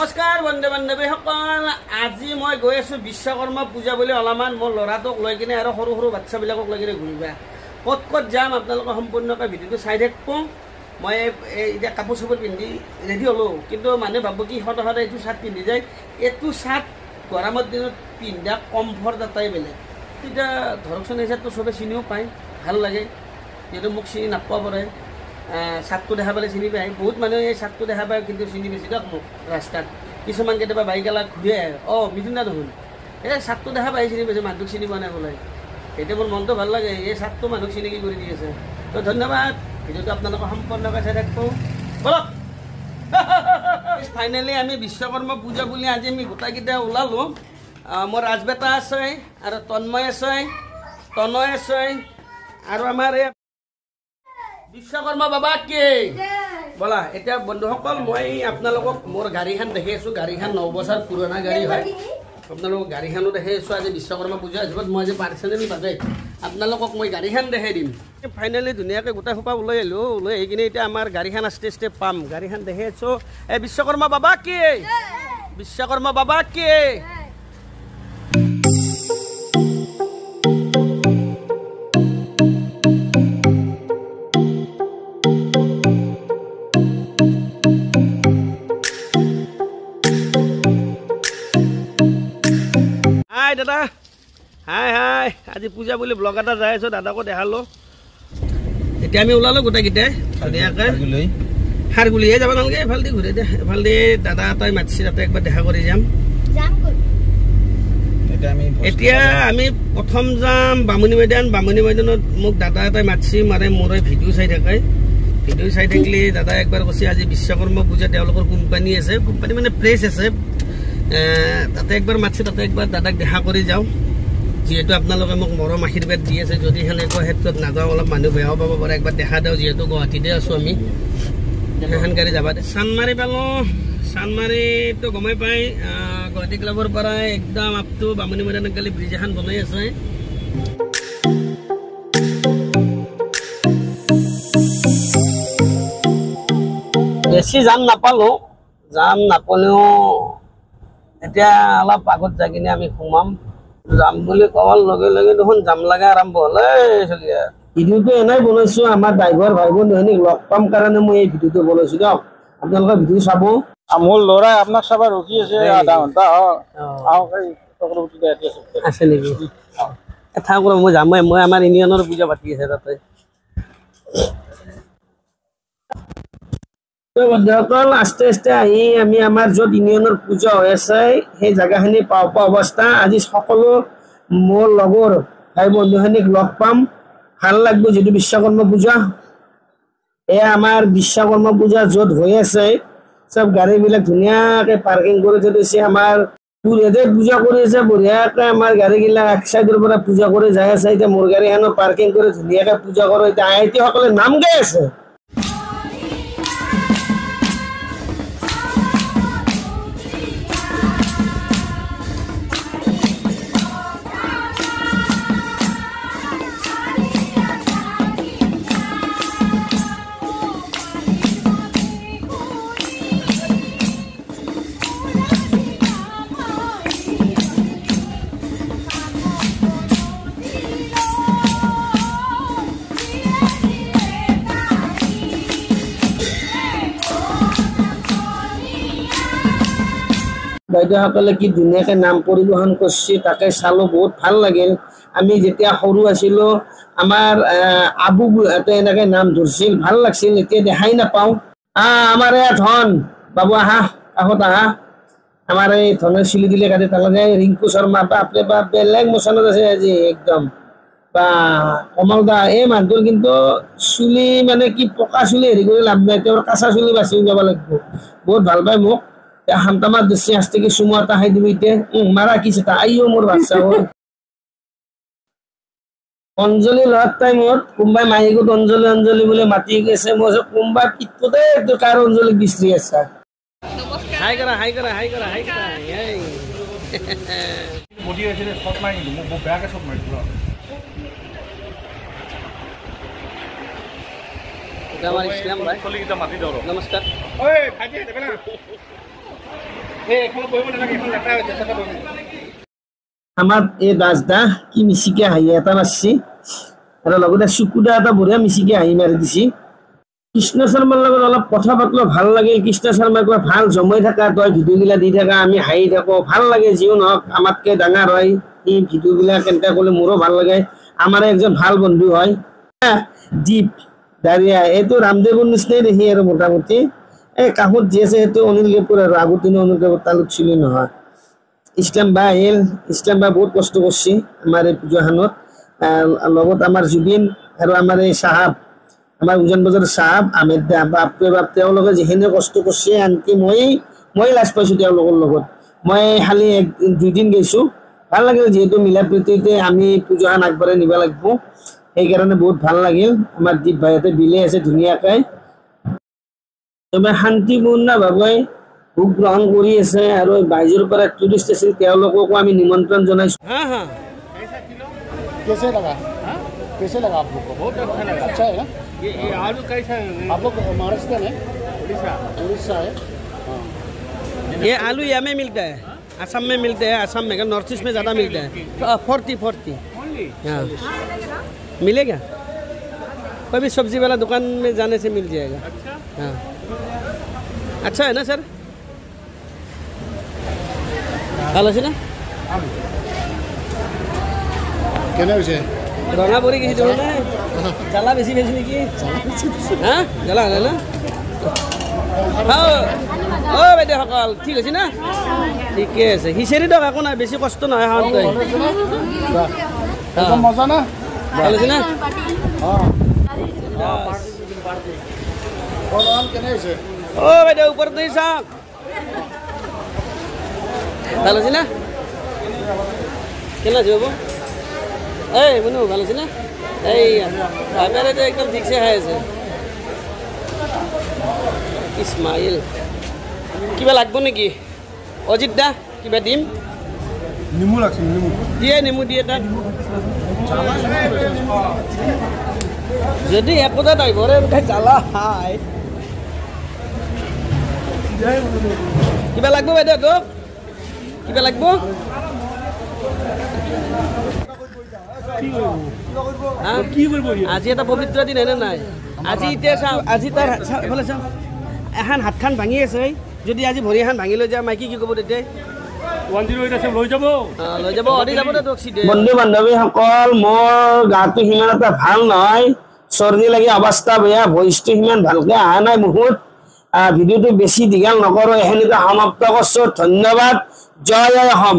নমস্কাৰ বন্ধু বান্ধৱীসকল, আজি মই গৈ আছোঁ বিশ্বকৰ্মা পূজা বুলি অলপমান মোৰ ল'ৰাটোক লৈ কিনে আৰু সৰু সৰু বাচ্চাবিলাকক লৈ কিনে ঘূৰিবা। ক'ত ক'ত যাম আপোনালোকে সম্পূৰ্ণকৈ ভিডিঅ'টো চাই থাকিব। মই এতিয়া কাপোৰ চাপোৰ পিন্ধি ৰেডি হ'লোঁ, কিন্তু মানুহে ভাবব কি সদায় সদায় এইটো চাৰ্ট পিন্ধি যায়। এইটো চাৰ্ট গৰমৰ দিনত পিন্ধা কমফৰ্ট এটাই বেলেগ। তেতিয়া ধৰকচোন এই চাৰ্টটো চবে চিনিও পায়, ভাল লাগে। যিহেতু মোক চিনি নাপাব পাৰে, চাৰ্টটো দেখা পালে চিনি পায়। বহুত মানুহে এই চাৰ্টটো দেখা পায় কিন্তু চিনি পাইছে দিয়ক মোক ৰাস্তাত। কিছুমান কেতিয়াবা বাইক এলাক ঘূৰি আহে, মিথুন দা দেখোন এই চাৰ্টটো দেখা পাই চিনি পাইছে, মানুহটোক চিনি পোৱা নাই বোলে। এতিয়া মোৰ মনটো ভাল লাগে, এই চাৰ্টটো মানুহক চিনাকি কৰি দি আছে। তো ধন্যবাদ, ভিডিঅ'টো আপোনালোকে সম্পূৰ্ণকৈ চাই থাকিব। বলক ফাইনেলি আমি বিশ্বকৰ্মা পূজা বুলি আজি আমি গোটেইকেইটা ওলালোঁ। মোৰ ৰাজবেটা আছে আৰু তন্ময় আছে, তনয় আছে আৰু আমাৰ এই বিশ্বকৰ্মা বাবা কি বলা। এতিয়া বন্ধুসকল, মই আপোনালোকক মোৰ গাড়ীখন দেখাই আছোঁ। গাড়ীখন 9 বছৰ পুৰণা গাড়ী হয়। আপোনালোকক গাড়ীখনো দেখাই আছোঁ। আজি বিশ্বকৰ্মা পূজা হিচাপত মই আজি পাৰ্চনেলি বাজে আপোনালোকক মই গাড়ীখন দেখাই দিম। ফাইনেলি ধুনীয়াকৈ গোটেই সোপা ওলাই আহিলোঁ। ওলাই আহি কিনে এতিয়া আমাৰ গাড়ীখন আস্তে আস্তে পাম। গাড়ীখন দেখাই আছোঁ। এই বিশ্বকৰ্মা বাবা কি, বিশ্বকৰ্মা বাবা কি। হাই দাদা, হাই হাই। আজি পূজা বুলি ব্লগ এটা যাই আছোঁ, দাদাকো দেখালোঁ। এতিয়া আমি ওলালোঁ গোটেইকেইটাই ধুনীয়াকৈ। সাৰগুলিহে যাব নালাগে, এফালেদি ঘূৰি দিয়ে। এফালেদি দাদা এটাই মাতিছে, তাতে একবাৰ দেখা কৰি যাম। এতিয়া আমি প্ৰথম যাম বামুণী মৈদান। বামুণী মৈদানত মোক দাদা এটাই মাতিছে, মানে মোৰ ভিডিঅ' চাই থাকে। ভিডিঅ' চাই থাকিলে দাদাই একবাৰ কৈছে আজি বিশ্বকৰ্মা পূজা, তেওঁলোকৰ কোম্পানী আছে, কোম্পানী মানে প্ৰেছ আছে, তাতে একবাৰ মাতিছে, তাতে একবাৰ দাদাক দেখা কৰি যাওঁ। যিহেতু আপোনালোকে মোক মৰম আশীৰ্বাদ দি আছে, যদি সেনেকুৱা ক্ষেত্ৰত নাযাওঁ অলপ মানুহ বেয়াও পাব পাৰে, একবাৰ দেখা দিওঁ। যিহেতু গুৱাহাটীতে আছোঁ আমি, সেইখন গাড়ী যাবা দে। চানমাৰী পালোঁ। চানমাৰীতো গমেই পাই, গুৱাহাটী ক্লাবৰ পৰা একদম আপটো বামুণী মৈদানত কালি ব্ৰিজ এখন বনাই আছে। বেছি যাম নাপালোঁ, যাম নাপালেও এতিয়া অলপ আগত যাই কিনে আমি সোমাম। যাম বুলি কোৱাৰ লগে লগে দেখোন যাম লগা আৰম্ভ হ'লে চলি। ভিডিঅ'টো এনেই বনাইছোঁ, আমাৰ ড্ৰাইভাৰ ভাই বন্ধুখিনিক লগ পাম কাৰণে মই এই ভিডিঅ'টো বনাইছোঁ দিয়ক। আপোনালোকে ভিডিঅ' চাব। মোৰ ল'ৰাই আপোনাক চাব ৰখি আছে আধা ঘণ্টা আছে নেকি? এটা কৰোঁ, মই যামেই। মই আমাৰ ইউনিয়নৰ পূজা পাতি আছে তাতে। বন্ধুসকল, আস্তে আস্তে আহি আমি আমাৰ য'ত ইউনিয়নৰ পূজা হৈ আছে সেই জেগাখিনি পাওঁ অৱস্থা। আজি সকলো মোৰ লগৰ ভাই বন্ধুখিনিক লগ পাম, ভাল লাগিব। যিটো বিশ্বকৰ্মা পূজা, এয়া আমাৰ বিশ্বকৰ্মা পূজা য'ত হৈ আছে, চব গাড়ীবিলাক ধুনীয়াকৈ পাৰ্কিং কৰি থৈ দিছে। আমাৰ পুৰোহিতে পূজা কৰি আছে বঢ়িয়াকৈ। আমাৰ গাড়ীবিলাক এক চাইডৰ পৰা পূজা কৰি যাই আছে। এতিয়া মোৰ গাড়ীখনো পাৰ্কিং কৰি ধুনীয়াকৈ পূজা কৰোঁ। এতিয়া আইটিসকলে নাম গাই আছে। বাইদেউসকলে কি ধুনীয়াকৈ নাম পৰিৱেশন কৰিছে, তাকে চালোঁ, বহুত ভাল লাগিল। আমি যেতিয়া সৰু আছিলোঁ আমাৰ আবু বুঢ়াতে এনেকৈ নাম ধৰিছিল, ভাল লাগিছিল। এতিয়া দেখাই নাপাওঁ। আমাৰ এয়া ধন বাবু, আহা কাষত আহা। আমাৰ এই ধনৰ চুলি দিলে কাটি তালাগে ৰিংকু শৰ্মা, বাপৰে বাপ বেলেগ মোচনত আছে আজি একদম। বা কমল দা, এই মানুহটোৰ কিন্তু চুলি মানে কি পকা চুলি হেৰি কৰি লাভ নাই, তেওঁৰ কাঁচা চুলি বাচি যাব লাগিব। বহুত ভাল পায় মোক। হামতামাৰ দৃষ্টি আস্তে কি চুমা এটা খাই দিব এতিয়া। মাৰা কিছু এটা আইও মোৰ বাচ্চা হ'ল। অঞ্জলি লোৱাৰ টাইমত কোনোবাই মাহীকোত অঞ্জলি অঞ্জলি বুলি মাতি গৈছে। মই কোনোবাই পিততে কাৰ অঞ্জলি বিচাৰি আছে। হাই কৰা, হাই কৰা, হাই কৰা, হাই কৰা। नमस्कार। আমাৰ এই দাসদা কি মিছিকে হাঁহি এটা মাৰছি আৰু লগতে চুকুদা এটা বঢ়িয়া মিছিকে হাঁহি মাৰি দিছি কৃষ্ণ শৰ্মাৰ লগত অলপ কথা পাতলো ভাল লাগিল কৃষ্ণ শৰ্মাই কয় ভাল জমাই থাকা তই ভিডিঅ'গিলা দি থাকা আমি হাঁহি থাকো ভাল লাগে যিও নহওক আমাতকে ডাঙৰ হয় এই ভিডিঅ'গিলা কেনেকৈ ক'লে মোৰো ভাল লাগে আমাৰ একজন ভাল বন্ধু হয় দীপ দাৰিয়া এইটো ৰামদেৱৰ নিচিনাই দেখি আৰু মোটামুটি এই কাষত যি আছে সেইটো অনিল কাপুৰ আৰু আগৰ দিনৰ অনিল কাপুৰ তালুক চিলি নহয় ইছলাম বা আহিল ইছলাম বা বহুত কষ্ট কৰিছে আমাৰ এই পূজাখনত লগত আমাৰ জুবিন আৰু আমাৰ এই চাহাব আমাৰ উজান বজাৰৰ চাহাব আহমেদ দা বাপৰে বাপ তেওঁলোকে যিখিনি কষ্ট কৰিছে আনকি মই লাজ পাইছোঁ তেওঁলোকৰ লগত মই খালি দুদিন গৈছোঁ ভাল লাগিল যিহেতু মিলা প্ৰীতিতে আমি পূজাখন আগবঢ়াই নিব লাগিব সেইকাৰণে বহুত ভাল লাগিল আমাৰ দীপ ভাইহঁতে বিলে আছে ধুনীয়াকৈ শান্তিপূৰ্ণভাৱে ভোগ গ্ৰহণ কৰি আছে আৰু বাহিৰৰ পৰা টুৰিষ্ট আছিল তেওঁলোককো আমি নিমন্ত্ৰণ জনাইছোঁ कैसे लगा कैसे लगा आप लोग को बहुत अच्छा है ना ये आलू कैसा है आप लोग महाराष्ट्र में उड़ीसा है ये आलू यहाँ में मिलता है असम में मिलते हैं असम में नॉर्थ ईस्ट में ज़्यादा मिलता है 40 हाँ मिलेगा कोई भी सब्जी वाला दुकान में जाने से मिल जाएगा हाँ अच्छा है ना सर ভাল আছে না কেনে হৈছে ৰঙা পৰি গৈছে দেখোন জ্বালা বেছি বেছি নেকি হা জ্বালা হ'লে না অ' বাইদেউসকল ঠিক আছে না ঠিকে আছে হিচাৰি দিয়ক একো নাই বেছি কষ্ট নহয় খাওঁতে মজা না ভাল আছে না কেনে হৈছে অ' বাইদেউ ওপৰত দি চাওক ভাল আছে না কেনে আছে বাবু এই মনু ভাল আছে না এই ভাইবাৰেতো একদম ঠিকছে খাই আছে ইছমাইল কিবা লাগব নেকি অজিত দা কিবা দিম নেমু লাগছে নেমু নেমু দিয়ে তাক যদি একোটা ড্ৰাইভৰে জ্বালা খায় কিবা লাগব বাইদেউ তোক কিবা লাগব আজি এটা পবিত্ৰ দিন হয়নে নাই আজি এতিয়া চাওঁ আজি তাৰ এইফালে চাওঁ এখন হাতখন ভাঙি আছে যদি আজি ভৰি এখন ভাঙি লৈ যায় মাইকী কি ক'ব তেতিয়া লৈ যাব অদি যাব বন্ধু বান্ধৱীসকল মোৰ গাটো সিমান এটা ভাল নহয় চৰ্দি লাগি অৱস্থা বেয়া ভইচটো সিমান ভালকৈ অহা নাই বহুত ভিডিঅ'টো বেছি দীঘল নকৰোঁ এইখিনিতে সমাপ্ত কৰিছোঁ ধন্যবাদ জয় অসম।